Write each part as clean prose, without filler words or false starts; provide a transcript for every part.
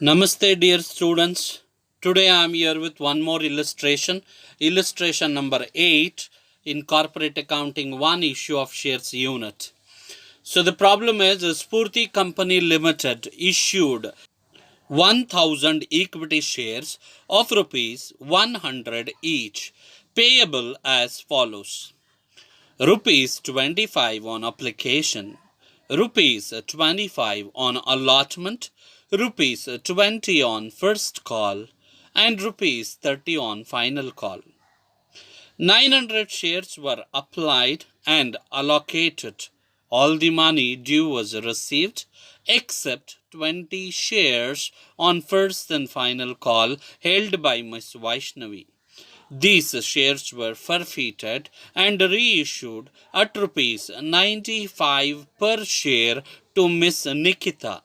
Namaste, dear students. Today I am here with one more illustration. Illustration number 8 in Corporate Accounting 1 issue of shares unit. So the problem is Spurti Company Limited issued 1000 equity shares of rupees 100 each, payable as follows. Rupees 25 on application, rupees 25 on allotment, rupees 20 on first call, and rupees 30 on final call. 900 shares were applied and allocated. All the money due was received except 20 shares on first and final call held by Ms. Vaishnavi. These shares were forfeited and reissued at rupees 95 per share to Miss Nikita.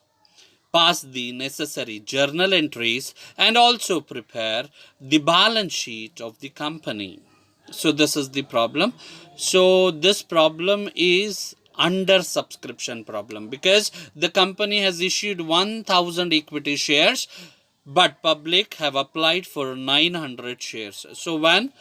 Pass the necessary journal entries and also prepare the balance sheet of the company. So this is the problem. So this problem is under subscription problem because the company has issued 1000 equity shares but public have applied for 900 shares. So when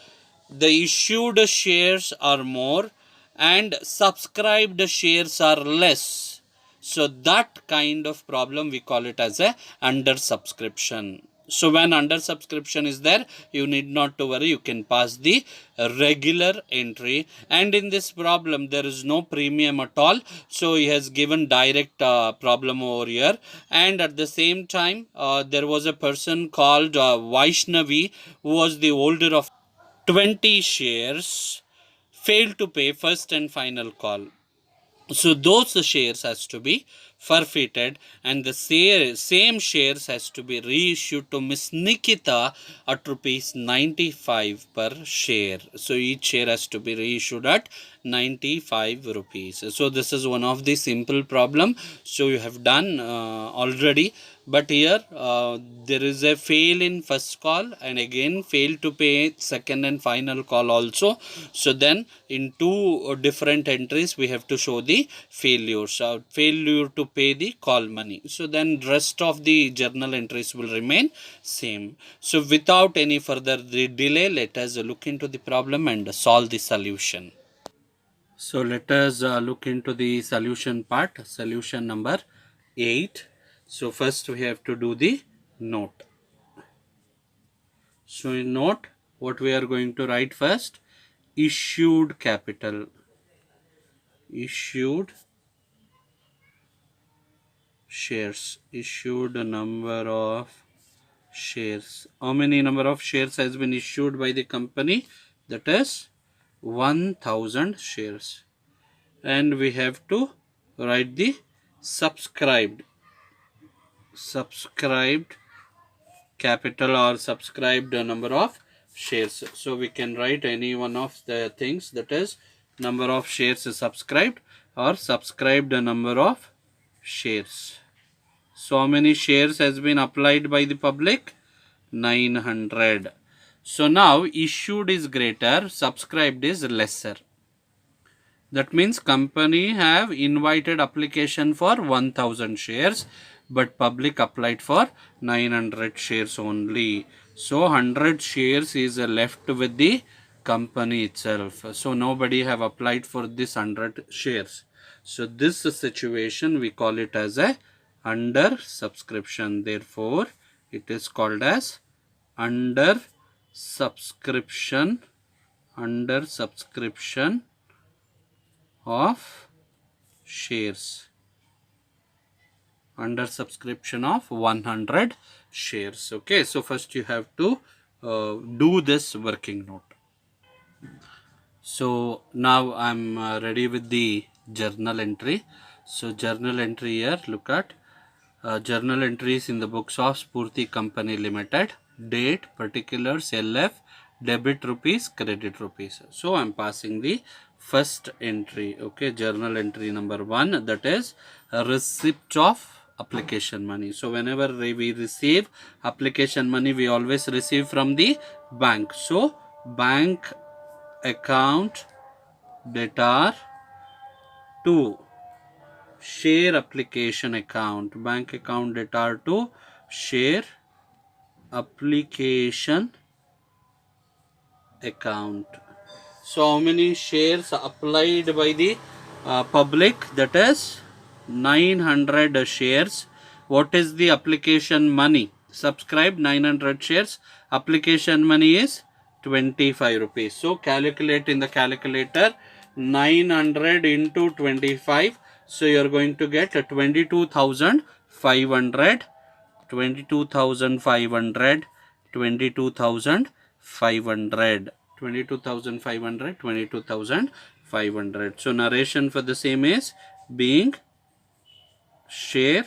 the issued shares are more and subscribed shares are less, so that kind of problem we call it as a under subscription. So when under subscription is there, you need not to worry, you can pass the regular entry. And in this problem there is no premium at all, so he has given direct problem over here. And at the same time there was a person called Vaishnavi who was the holder of 20 shares, failed to pay first and final call. So those shares has to be forfeited and the same shares has to be reissued to Miss Nikita at rupees 95 per share. So each share has to be reissued at 95 rupees. So this is one of the simple problem. So you have done already, but here there is a fail in first call and again fail to pay second and final call also. So then in two different entries we have to show the failures, failure to pay the call money. So then rest of the journal entries will remain same. So without any further delay, let us look into the problem and solve the solution. So let us look into the solution part, solution number 8. So first we have to do the note. So in note, what we are going to write first? Issued capital. Issued shares. Issued number of shares. How many number of shares has been issued by the company? That is 1000 shares. And we have to write the subscribed capital or subscribed number of shares. So we can write any one of the things, that is number of shares subscribed or subscribed number of shares. So how many shares has been applied by the public? 900. So now issued is greater, subscribed is lesser. That means company have invited application for 1000 shares but public applied for 900 shares only. So 100 shares is left with the company itself. So nobody have applied for this 100 shares. So this situation we call it as a under subscription. Therefore it is called as under subscription of shares, under subscription of 100 shares. Okay, so first you have to do this working note. So now I'm ready with the journal entry. So journal entry here, look at journal entries in the books of Spurti Company Limited, date, particulars, LF, debit rupees, credit rupees. So I'm passing the first entry. Okay, journal entry number 1, that is a receipt of application money. So whenever we receive application money, we always receive from the bank. So bank account debtor to share application account, bank account debtor to share application account. So how many shares applied by the public? That is 900 shares. What is the application money? Subscribe 900 shares. Application money is 25 rupees. So calculate in the calculator 900 into 25. So you are going to get 22,500. 22,500, 22,500, 22,500, 22,500. So narration for the same is being share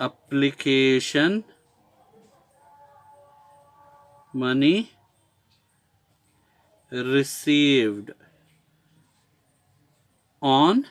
application money received on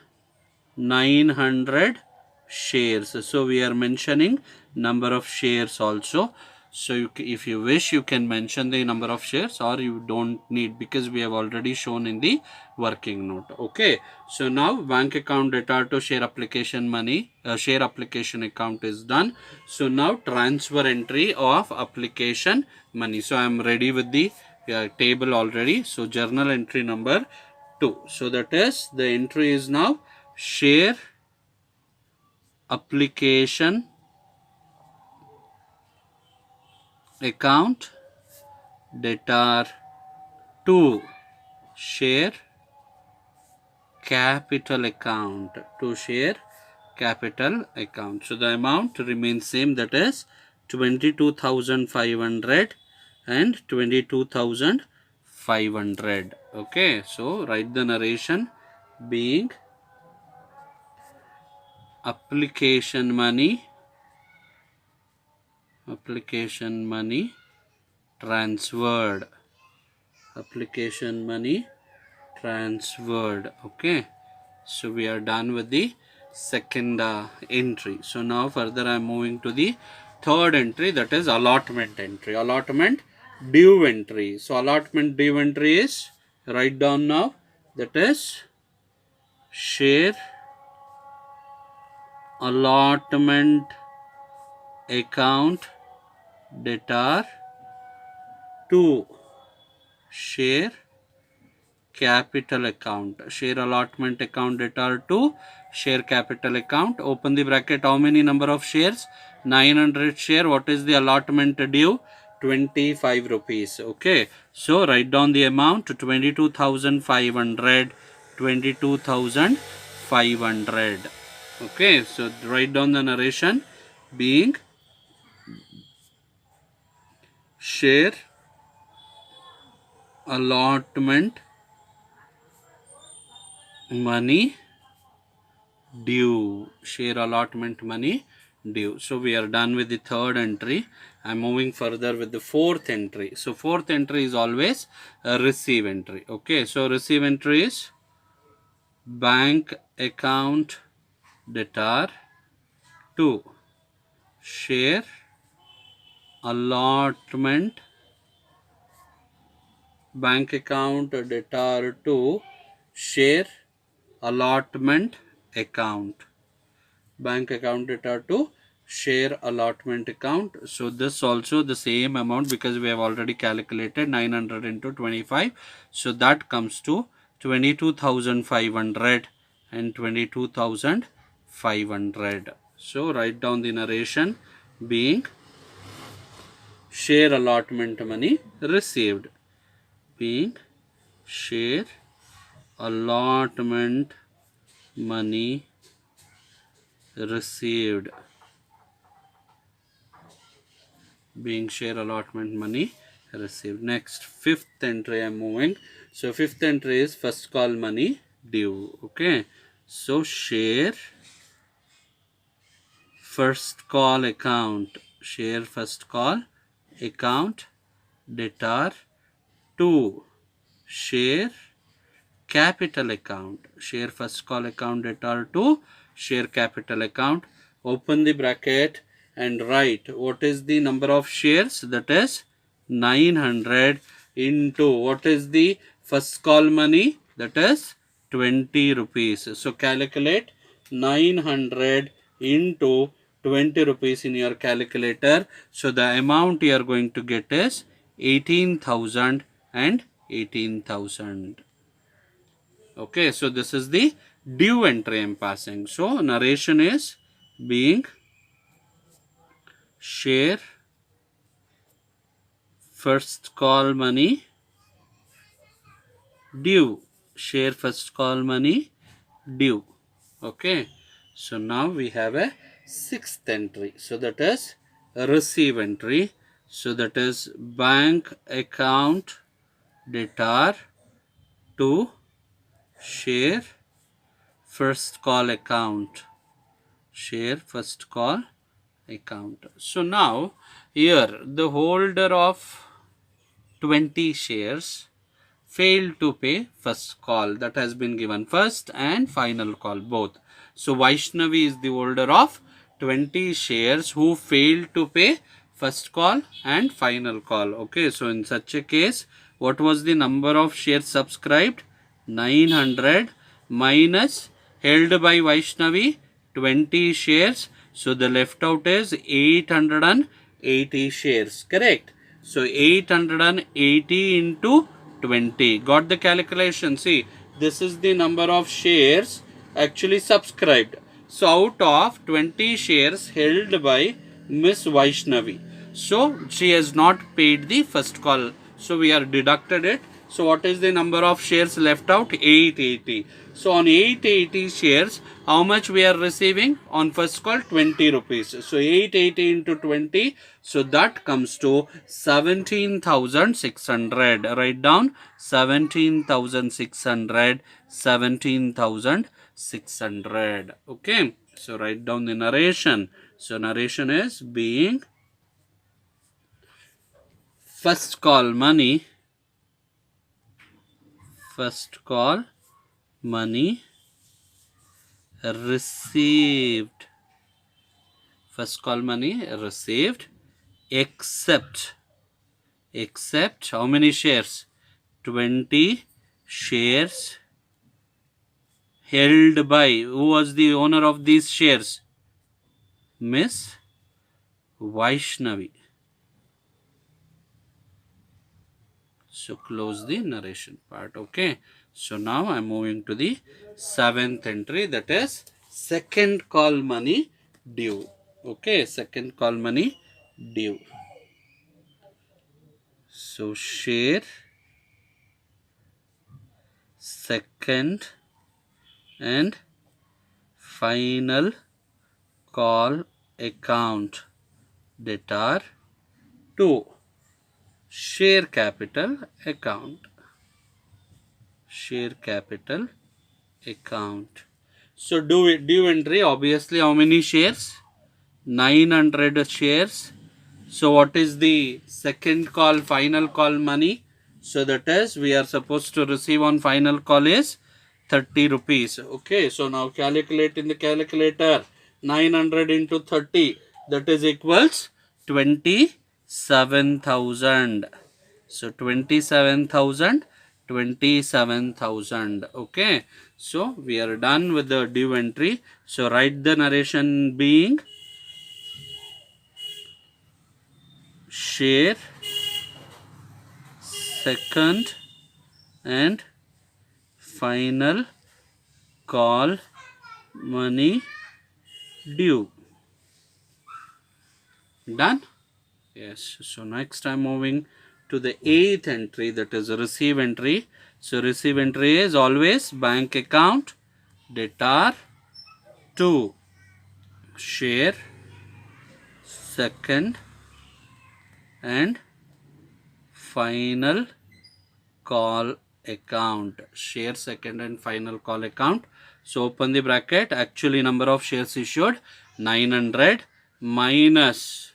900 shares. So we are mentioning number of shares also. So if you wish, you can mention the number of shares, or you don't need, because we have already shown in the working note. Okay, so now bank account data to share application money, share application account is done. So now transfer entry of application money. So I am ready with the table already. So journal entry number 2. So that is, the entry is now share application account debtor to share capital account, to share capital account. So the amount remains same, that is 22,500 and 22,500. Okay, so write the narration being application money transferred, application money transferred. Okay, so we are done with the second entry. So now further I am moving to the third entry, that is allotment entry, allotment due entry. So allotment due entry is, write down now, that is share allotment account debtor to share capital account, share allotment account debtor to share capital account. Open the bracket. How many number of shares? 900 share. What is the allotment due? 25 rupees. Okay, so write down the amount, 22,500, 22,500. Okay, so write down the narration being share allotment money due, share allotment money due. So we are done with the third entry. I am moving further with the fourth entry. So fourth entry is always a receive entry. Okay, so receive entry is bank account debtor to share allotment, bank account debtor to share allotment account, bank account debtor to share allotment account. So this also the same amount, because we have already calculated 900 into 25. So that comes to 22,500 and 22,500. So write down the narration being share allotment money received, being share allotment money received, being share allotment money received. Next, fifth entry I am moving. So fifth entry is first call money due. Okay, so share first call account, share first call account debtor to share capital account, share first call account debtor to share capital account. Open the bracket and write what is the number of shares, that is 900 into what is the first call money, that is 20 rupees. So calculate 900 into 20 rupees in your calculator. So the amount you are going to get is 18,000 and 18,000. Okay, so this is the due entry I am passing. So narration is being share first call money due. Share first call money due. Okay, so now we have a sixth entry. So that is receive entry. So that is bank account debtor to share first call account. Share first call account. So now here the holder of 20 shares failed to pay first call, that has been given, first and final call both. So Vaishnavi is the holder of 20 shares who failed to pay first call and final call. Okay, so in such a case, what was the number of shares subscribed? 900 minus held by Vaishnavi 20 shares. So the left out is 880 shares, correct? So 880 into 20. Got the calculation? See, this is the number of shares actually subscribed. So out of 20 shares held by Miss Vaishnavi, so she has not paid the first call. So we are deducted it. So what is the number of shares left out? 880. So on 880 shares, how much we are receiving? On first call, 20 rupees. So 880 into 20. So that comes to 17,600. Write down 17,600. 17,600. Okay. So write down the narration. So narration is being first call money. First call money received. First call money received except how many shares? 20 shares held by, who was the owner of these shares? Miss Vaishnavi. So close the narration part. Okay, so now I am moving to the seventh entry, that is second call money due. Okay, second call money due. So share second and final call account debtor to share capital account. Share capital account. So due entry, obviously how many shares? 900 shares. So what is the second call final call money? So that is, we are supposed to receive on final call is 30 rupees. Okay, so now calculate in the calculator. 900 into 30, that is equals 27,000. So 27,000. Okay, so we are done with the due entry. So write the narration being share second and final call money due. Done? Yes. So next I'm moving to the eighth entry, that is receive entry. So receive entry is always bank account debtor to share second and final call account. Share second and final call account. So open the bracket. Actually number of shares issued 900 minus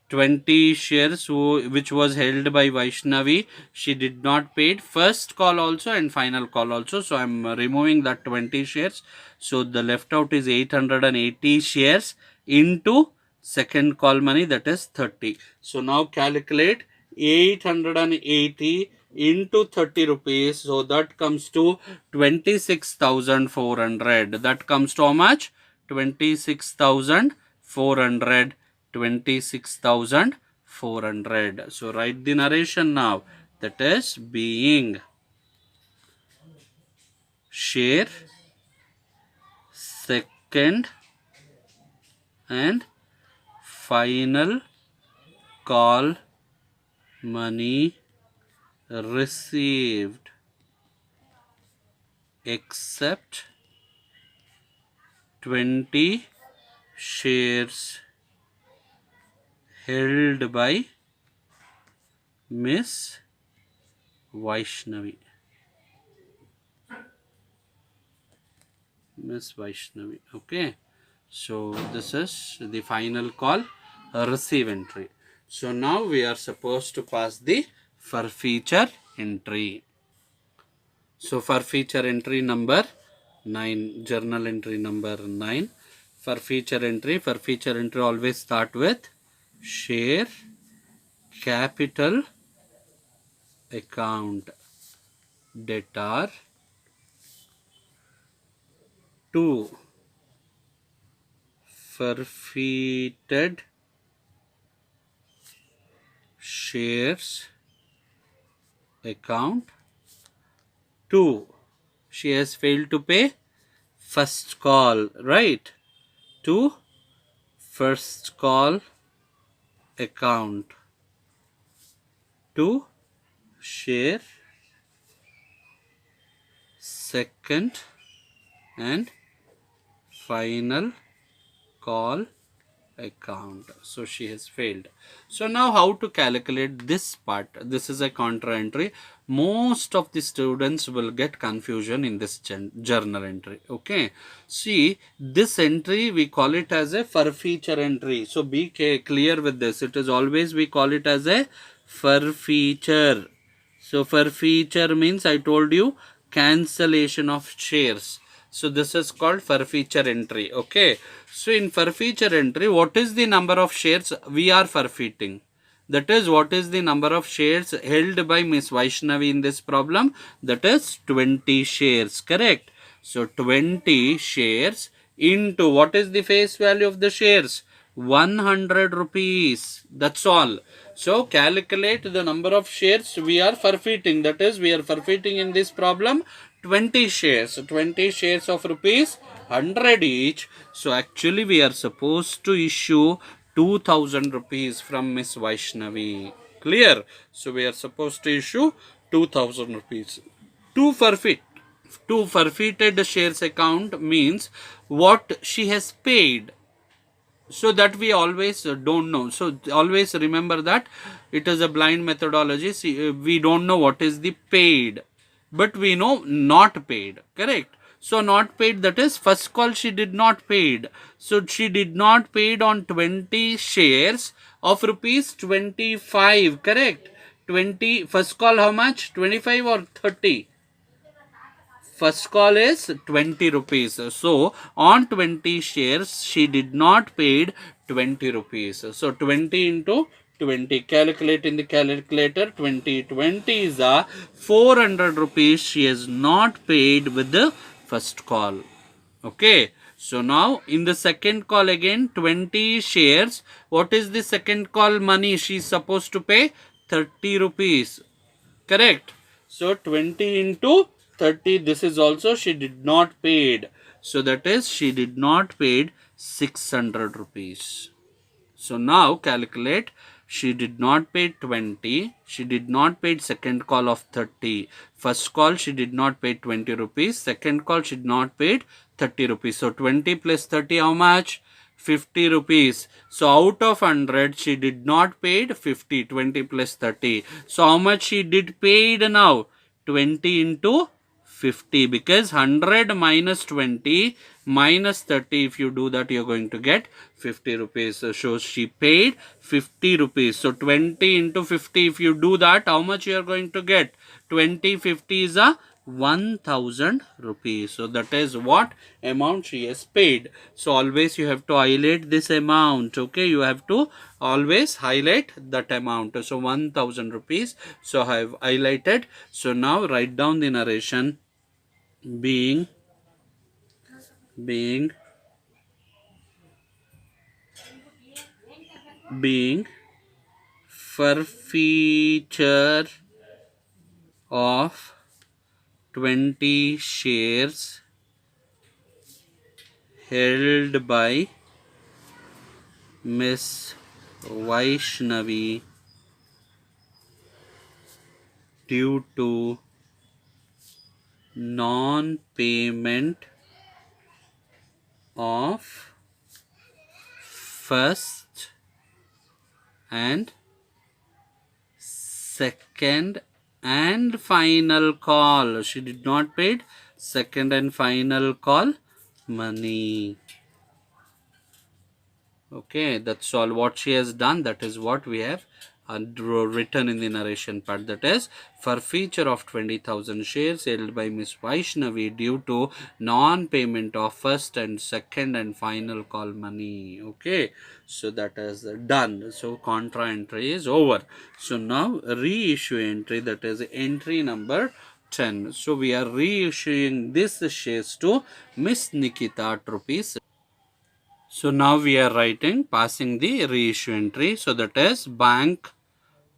20 shares which was held by Vaishnavi. She did not paid first call also and final call also. So I am removing that 20 shares. So the left out is 880 shares into second call money, that is 30. So now calculate 880 into 30 rupees. So that comes to 26,400. That comes to how much? 26,400. 400, 26,400. So write the narration now. That is being share, second and final call money received except 20 shares held by Miss Vaishnavi. Miss Vaishnavi. Okay. So this is the final call receive entry. So now we are supposed to pass the forfeiture entry. So forfeiture entry number 9, journal entry number 9. Forfeiture entry always start with share capital account debtor to forfeited shares account 2. She has failed to pay first call, right? To first call account to share second and final call account. So she has failed. So now how to calculate this part? This is a contra entry. Most of the students will get confusion in this journal entry. Okay, see, this entry we call it as a forfeiture entry. So be clear with this. It is always we call it as a forfeiture. So forfeiture means, I told you, cancellation of shares. So this is called forfeiture entry. Okay. So in forfeiture entry, what is the number of shares we are forfeiting? That is, what is the number of shares held by Miss Vaishnavi in this problem? That is 20 shares. Correct. So 20 shares into, what is the face value of the shares? 100 rupees. That's all. So calculate the number of shares we are forfeiting. That is, we are forfeiting in this problem 20 shares. 20 shares of rupees 100 each. So actually we are supposed to issue 2000 rupees from Miss Vaishnavi. Clear? So we are supposed to issue 2000 rupees. To forfeited shares account means what she has paid. So that we always don't know. So always remember that it is a blind methodology. See, we don't know what is the paid, but we know not paid. Correct. So not paid, that is first call she did not paid. So she did not paid on 20 shares of rupees 25. Correct. 20 first call how much? 25 or 30? First call is 20 rupees. So on 20 shares she did not paid 20 rupees. So 20 into 20, calculate in the calculator. 20 is a 400 rupees she has not paid with the first call. Okay. So now in the second call again 20 shares. What is the second call money she is supposed to pay? 30 rupees. Correct. So 20 into 30, this is also she did not paid. So that is she did not paid 600 rupees. So now calculate, she did not pay 20, she did not paid second call of 30. First call she did not pay 20 rupees, second call she did not paid 30 rupees. So 20 plus 30 how much? 50 rupees. So out of 100 she did not paid 50, 20 plus 30. So how much she did paid now? 20 into 50, because 100 minus 20 minus 30, if you do that, you're going to get 50 rupees. So she paid 50 rupees. So 20 into 50, if you do that, how much you are going to get? 20, 50 is a 1000 rupees. So that is what amount she has paid. So always you have to highlight this amount. Okay, you have to always highlight that amount. So 1000 rupees. So I have highlighted. So now write down the narration. Being being forfeiture of 20 shares held by Miss Vaishnavi due to non-payment of first and second and final call. She did not pay second and final call money. Okay, that's all what she has done. That is what we have written in the narration part. That is, forfeiture of 20,000 shares held by Miss Vaishnavi due to non-payment of first and second and final call money. Okay, so that is done. So contra entry is over. So now reissue entry, that is entry number 10. So we are reissuing this shares to Miss Nikita at rupees. So now we are writing, passing the reissue entry. So that is bank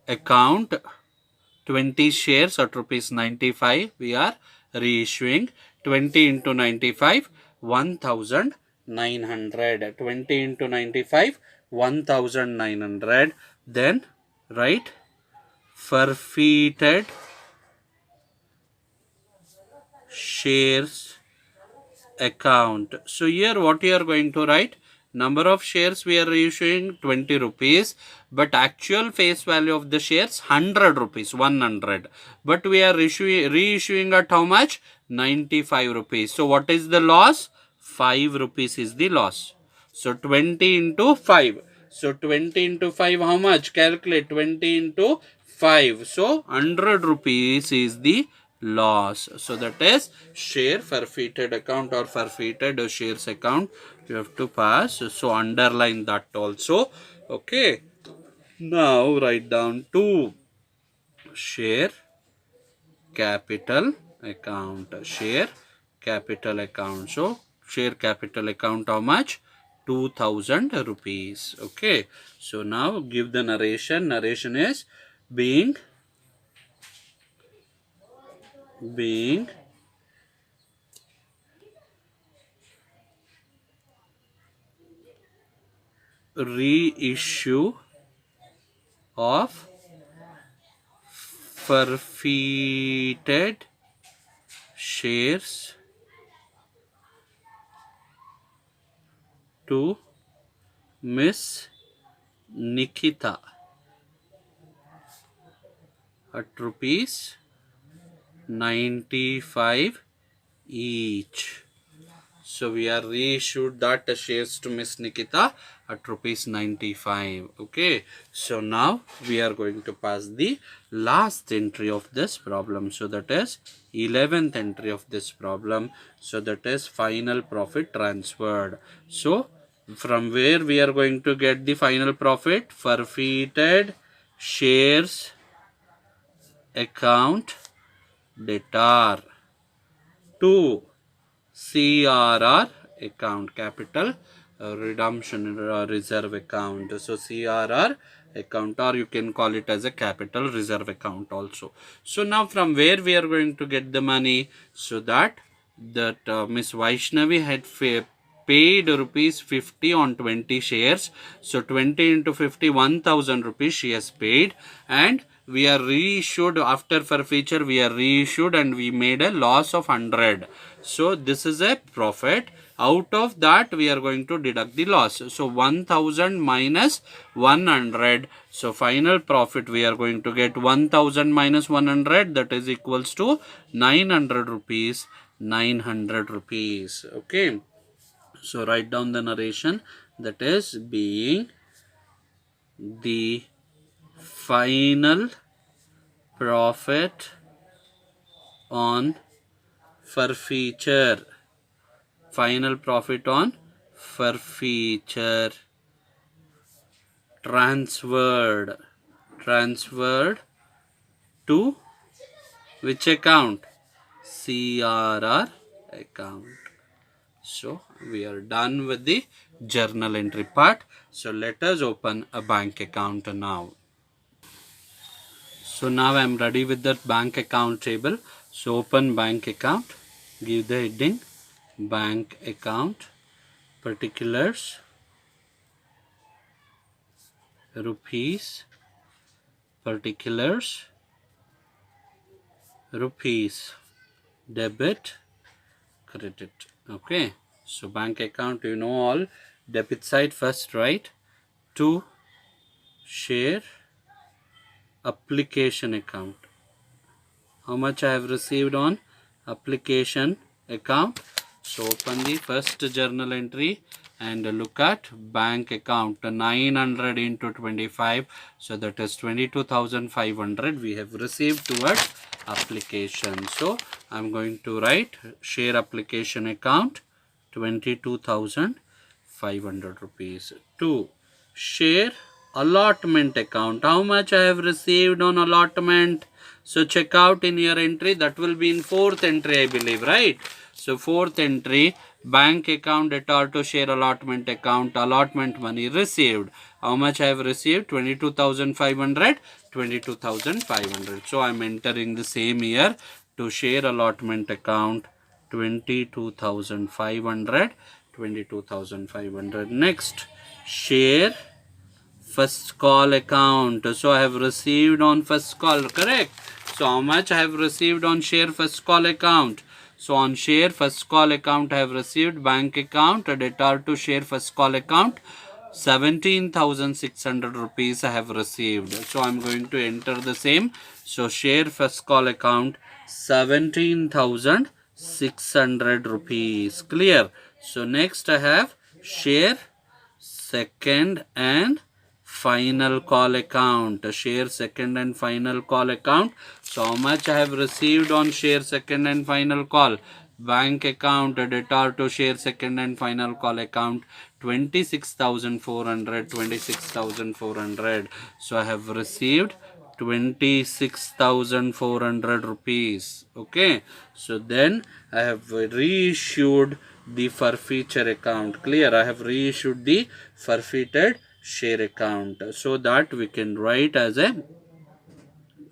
account 20 shares at rupees 95. We are reissuing 20 into 95, 1900. 20 into 95, 1900. Then write forfeited shares account. So here what you are going to write, number of shares we are reissuing 20 rupees, but actual face value of the shares 100 rupees, 100, but we are reissuing at how much, 95 rupees. So what is the loss, 5 rupees is the loss. So 20 into 5, so 20 into 5 how much, calculate, 20 into 5, so 100 rupees is the loss. So that is share forfeited account or forfeited shares account. You have to pass. So underline that also. Okay. Now write down to share capital account. Share capital account. So share capital account how much? 2000 rupees. Okay. So now give the narration. Narration is being reissue of forfeited shares to Miss Nikita at rupees 95 each. So we are reissued that shares to Miss Nikita at rupees 95. Okay. So now we are going to pass the last entry of this problem. So that is 11th entry of this problem. So that is final profit transferred. So from where we are going to get the final profit? Forfeited shares account debtor to CRR account, capital redemption reserve account. So CRR account, or you can call it as a capital reserve account also. So now from where we are going to get the money? So that Miss Vaishnavi had paid rupees 50 on 20 shares. So 20 into 50, 1000 rupees she has paid, and we are reissued after forfeiture. We are reissued and we made a loss of 100. So this is a profit. Out of that we are going to deduct the loss. So 1000 minus 100. So final profit we are going to get 1000 minus 100, that is equals to 900 rupees. 900 rupees. Okay. So write down the narration, that is being the final profit on forfeiture. Final profit on forfeiture transferred to which account? CRR account. So We are done with the journal entry part. So let us open a bank account now. So now I am ready with the bank account table. So open bank account, give the heading bank account, particulars, rupees, particulars, rupees, debit, credit. Okay, so bank account, you know all. Debit side first, right? To share application account. How much I have received on application account? So open the first journal entry and look at bank account 900 into 25. So that is 22,500 we have received towards application. So I'm going to write share application account 22,500 rupees. To share allotment account, how much I have received on allotment? So check out in your entry, that will be in fourth entry, I believe, right? So fourth entry, bank account debtor to share allotment account, allotment money received. How much I have received? 22,500, 22,500. So I am entering the same year to share allotment account 22,500, 22,500. Next, share first call account. So I have received on first call, correct? So how much I have received on share first call account? So on share first call account I have received bank account debtor to share first call account 17,600 rupees I have received. So I'm going to enter the same. So share first call account 17,600 rupees. Clear? So next I have share second and final call account. Share second and final call account. So how much I have received on share second and final call? Bank account debtor to share second and final call account 26,400, 26,400. So I have received 26,400 rupees. Okay, so then I have reissued the forfeiture account. Clear? I have reissued the forfeited share account, so that we can write as a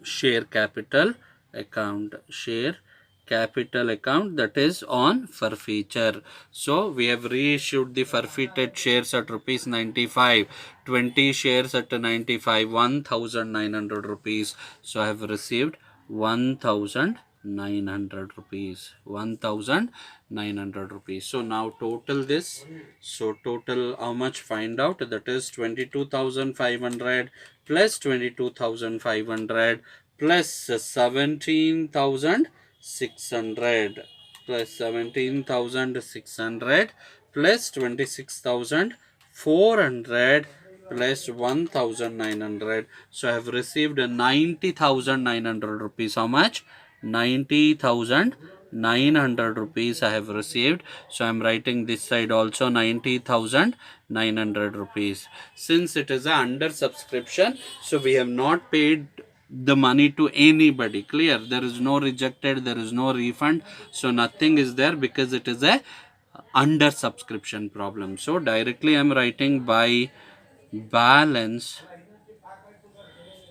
share capital account. Share capital account, that is on forfeiture. So we have reissued the forfeited shares at rupees 95, 20 shares at 95, 1,900 rupees. So I have received 1,900 rupees, 1,900 rupees. So now total this. So total how much? Find out. That is 22,500 plus 22,500 plus 17,600 plus 17,600 plus 26,400 plus 1,900. So I have received 90,900 rupees. How much? 90,900 rupees I have received. So I am writing this side also 90,900 rupees. Since it is a under subscription, so we have not paid the money to anybody. Clear? There is no rejected, there is no refund, so nothing is there because it is a under subscription problem. So directly I am writing by balance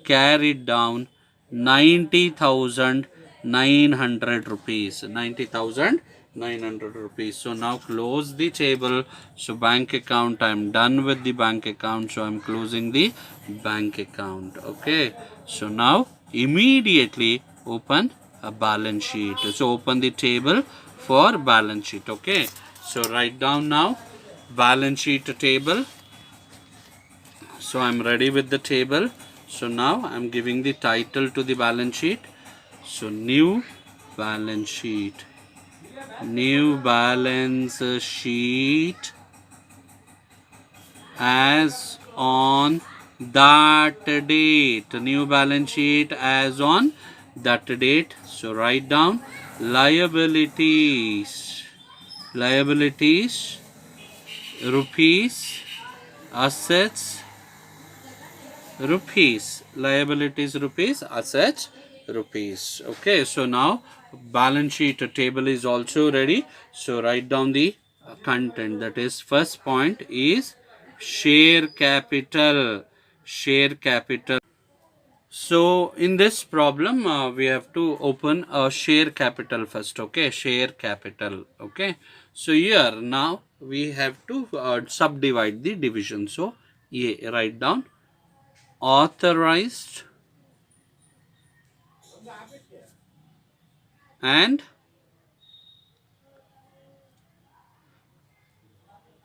carried down 90,900 rupees. 90,900 rupees. So now close the table. So bank account, I am done with the bank account. So I am closing the bank account. Okay. So now immediately open a balance sheet. So open the table for balance sheet. Okay. So write down now balance sheet table. So I am ready with the table. So now I am giving the title to the balance sheet. So new balance sheet. New balance sheet as on that date. New balance sheet as on that date. So write down liabilities. Liabilities, rupees, assets, rupees. Liabilities, rupees, assets, rupees. Okay, so now balance sheet table is also ready. So write down the content. That is, first point is share capital. Share capital. So in this problem, we have to open a share capital first. Okay, share capital. Okay, so here now we have to subdivide the division. So A, write down authorized and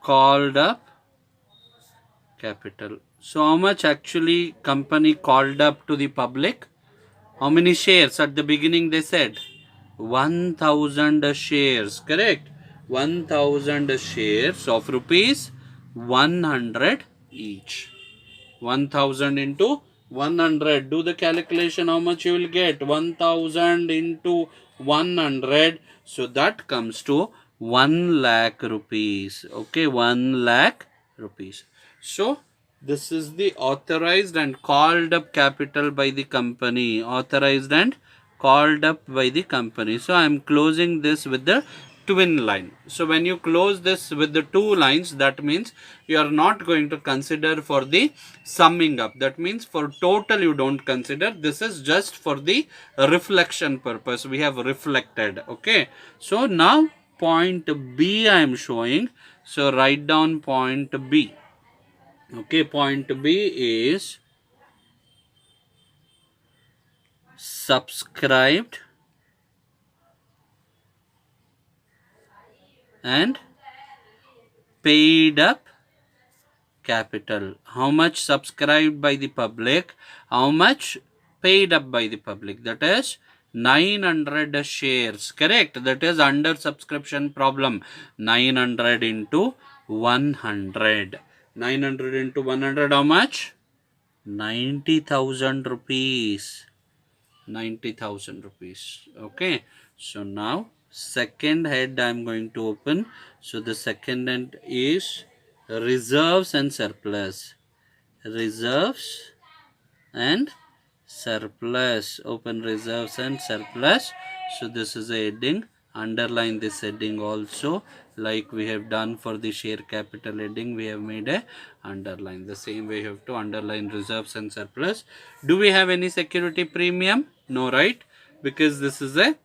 called up capital. So how much actually company called up to the public? How many shares? At the beginning they said 1000 shares, correct? 1000 shares of rupees 100 each. 1000 into 100. Do the calculation, how much you will get? 1000 into 100. So that comes to 1 lakh rupees. Okay, 1 lakh rupees. So this is the authorized and called up capital by the company. Authorized and called up by the company. So I am closing this with the twin line. So when you close this with the two lines, that means you are not going to consider for the summing up. That means for total you don't consider. This is just for the reflection purpose. We have reflected. Okay. So now point B I am showing. So write down point B. Okay. Point B is subscribed and paid up capital. How much subscribed by the public? How much paid up by the public? That is 900 shares. Correct. That is under subscription problem. 900 into 100. 900 into 100 how much? 90,000 rupees. 90,000 rupees. Okay. So now second head I am going to open. So the second head is reserves and surplus. Reserves and surplus. Open reserves and surplus. So this is a heading. Underline this heading also, like we have done for the share capital heading. We have made a underline. The same way you have to underline reserves and surplus. Do we have any security premium? No, right? Because this is a,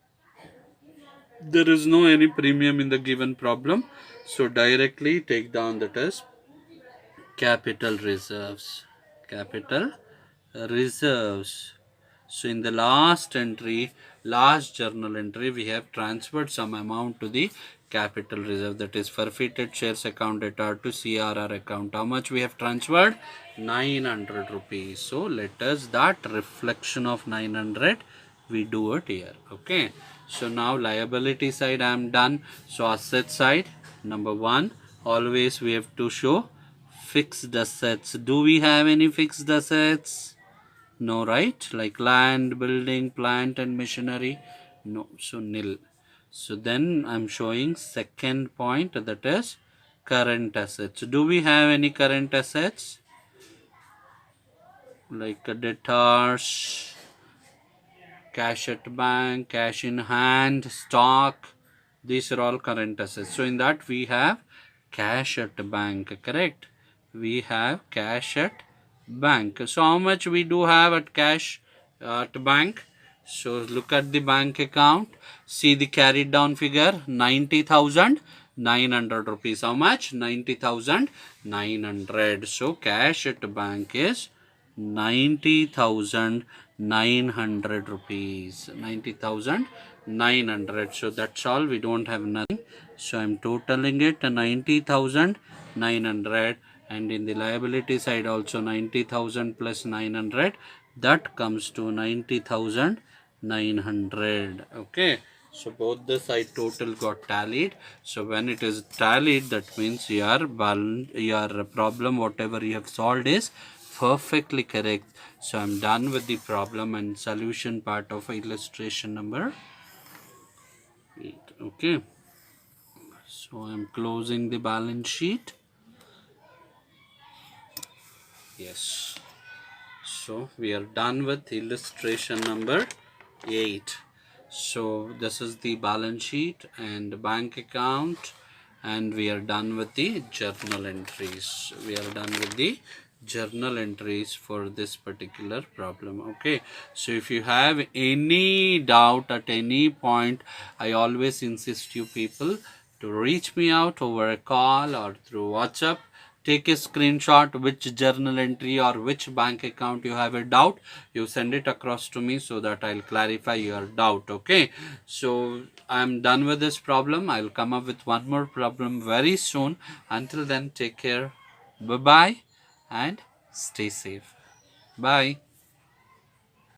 there is no any premium in the given problem. So directly take down that as capital reserves. Capital reserves. So in the last entry, last journal entry, we have transferred some amount to the capital reserve, that is forfeited shares account debtor to CRR account. How much we have transferred? 900 rupees. So let us that reflection of 900 we do it here. Okay. So now liability side I am done. So asset side, number one, always we have to show fixed assets. Do we have any fixed assets? No, right? Like land, building, plant and machinery. No, so nil. So then I'm showing second point, that is current assets. Do we have any current assets? Like debtors, cash at bank, cash in hand, stock. These are all current assets. So in that we have cash at bank, correct? We have cash at bank. So how much we do have at cash at bank? So look at the bank account. See the carried down figure, 90,900 rupees. How much? 90,900. So cash at bank is 90,900 rupees. 90,900. So that's all. We don't have nothing. So I'm totaling it 90,900, and in the liability side also 90,000 plus 900. That comes to 90,900. Okay. So both the side total got tallied. So when it is tallied, that means your problem whatever you have solved is perfectly correct. So I'm done with the problem and solution part of illustration number 8. Okay. So I'm closing the balance sheet. Yes. So we are done with illustration number 8. So this is the balance sheet and bank account and we are done with the journal entries. We are done with the journal entries for this particular problem. Okay, so if you have any doubt at any point, I always insist you people to reach me out over a call or through WhatsApp. Take a screenshot which journal entry or which bank account you have a doubt. You send it across to me so that I'll clarify your doubt. Okay, so I'm done with this problem. I'll come up with one more problem very soon. Until then, take care. Bye bye and stay safe. Bye.